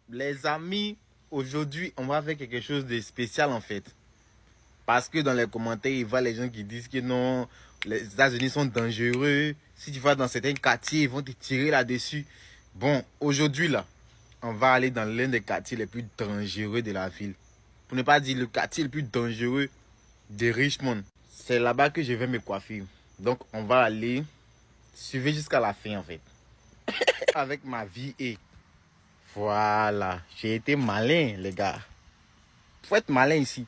Les amis, aujourd'hui, on va faire quelque chose de spécial en fait. Parce que dans les commentaires, il y a les gens qui disent que non, les États-Unis sont dangereux. Si tu vas dans certains quartiers, ils vont te tirer là-dessus. Bon, aujourd'hui là, on va aller dans l'un des quartiers les plus dangereux de la ville. Pour ne pas dire le quartier le plus dangereux de Richmond. C'est là-bas que je vais me coiffer. Donc, on va aller suivre jusqu'à la fin en fait. Avec ma vie et voilà, j'ai été malin les gars. Faut être malin ici.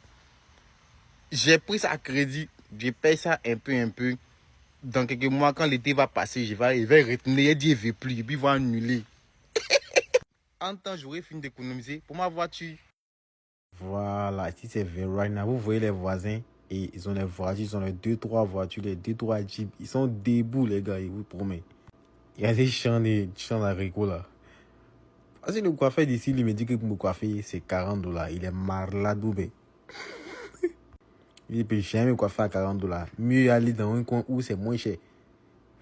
J'ai pris ça à crédit, je paye ça un peu. Dans quelques mois, quand l'été va passer, je vais retenir, il ne veut plus, et puis il va annuler. En temps, j'aurais fini d'économiser pour ma voiture. Voilà, ici c'est Verona. Vous voyez les voisins, et ils ont les voitures, ils ont les 2-3 voitures, les 2-3 jeeps. Ils sont debout les gars, je vous promets. Il y a des champs d'haricots là. Parce que le coiffeur d'ici, il me dit que pour me coiffer, c'est $40. Il est marladoubé. Il peut jamais coiffer à $40. Mieux aller dans un coin où c'est moins cher.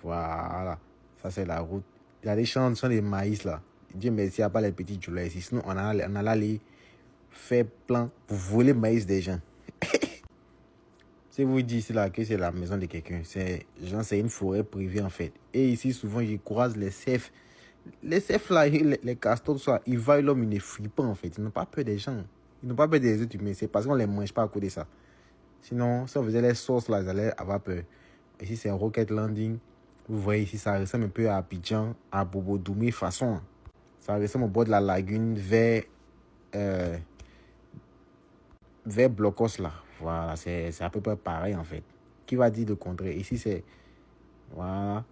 Voilà. Ça, c'est la route. Il y a des champs de maïs là. Dieu merci, il n'y a pas les petits Jules ici. Sinon, on allait aller faire plein pour voler le maïs des gens. Si vous dites ici là que c'est la maison de quelqu'un, c'est une forêt privée en fait. Et ici, souvent, je croise les cerfs. Les cerfs là, les castors, ils voient l'homme, ils ne fuient pas en fait. Ils n'ont pas peur des gens. Ils n'ont pas peur des êtres humains. C'est parce qu'on ne les mange pas à cause de ça. Sinon, si on faisait les sauces là, ils allaient avoir peur. Ici, c'est un Rocket Landing. Vous voyez ici, ça ressemble un peu à Abidjan, à Bobo Doumé façon. Ça ressemble au bord de la lagune vers Blocos là. Voilà, c'est à peu près pareil en fait. Qui va dire le contraire? Ici, c'est... Voilà.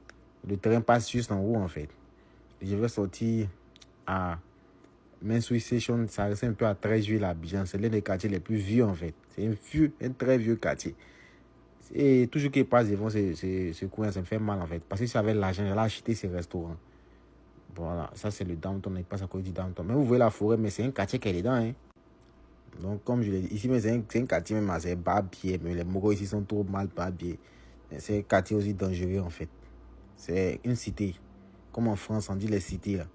Le train passe juste en haut en fait. Je vais sortir à Main Station. Ça ressemble un peu à 13 juillet à Abidjan. C'est l'un des quartiers les plus vieux en fait. C'est un très vieux quartier. Et toujours qu'il passe devant ce coin, ça me fait mal en fait. Parce que si j'avais l'argent, j'allais acheter ces restaurants. Voilà, ça c'est le downtown. Il passe à côté du downtown. Mais vous voyez la forêt, mais c'est un quartier qui est dedans. Hein. Donc, comme je l'ai dit, ici, c'est un quartier même assez barbier. Mais les Mogos ici sont trop mal barbiers. C'est un quartier aussi dangereux en fait. C'est une cité. Comme en France, on dit les cités là.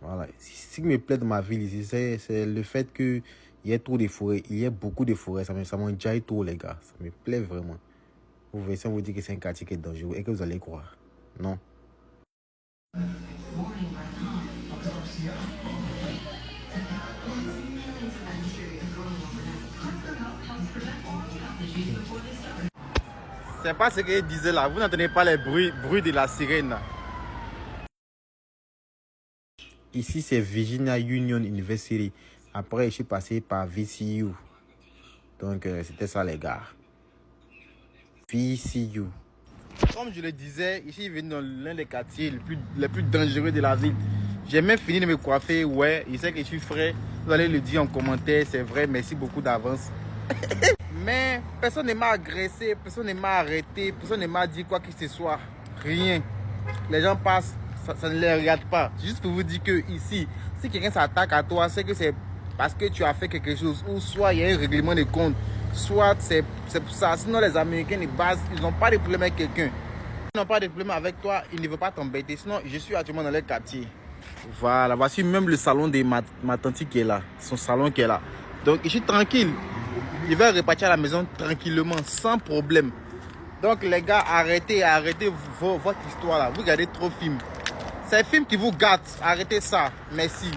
Voilà. Ce qui me plaît de ma ville ici, c'est le fait qu'il y ait trop de forêts. Il y a beaucoup de forêts. Ça m'enjaille trop, les gars. Ça me plaît vraiment. Vous voyez, si on vous dit que c'est un quartier qui est dangereux, et que vous allez croire. Non. C'est pas ce qu'il disait là. Vous n'entendez pas les bruits de la sirène là. Ici, c'est Virginia Union University. Après, je suis passé par VCU. Donc, c'était ça, les gars. VCU. Comme je le disais, ici, je viens dans l'un des quartiers les plus dangereux de la ville. J'ai même fini de me coiffer. Ouais, il sait que je suis frais. Vous allez le dire en commentaire. C'est vrai, merci beaucoup d'avance. Mais personne ne m'a agressé, personne ne m'a arrêté, personne ne m'a dit quoi que ce soit. Rien. Les gens passent, ça ne les regarde pas. Juste pour vous dire que ici, si quelqu'un s'attaque à toi, c'est que c'est parce que tu as fait quelque chose. Ou soit il y a un règlement de compte. Soit c'est pour ça. Sinon, les Américains de base, ils n'ont pas de problème avec quelqu'un. Ils n'ont pas de problème avec toi, ils ne veulent pas t'embêter. Sinon, je suis actuellement dans le quartier. Voilà, voici même le salon de ma tante qui est là. Son salon qui est là. Donc, je suis tranquille. Je vais repartir à la maison tranquillement, sans problème. Donc, les gars, arrêtez votre histoire là. Vous regardez trop de films. C'est un film qui vous gâte. Arrêtez ça. Merci.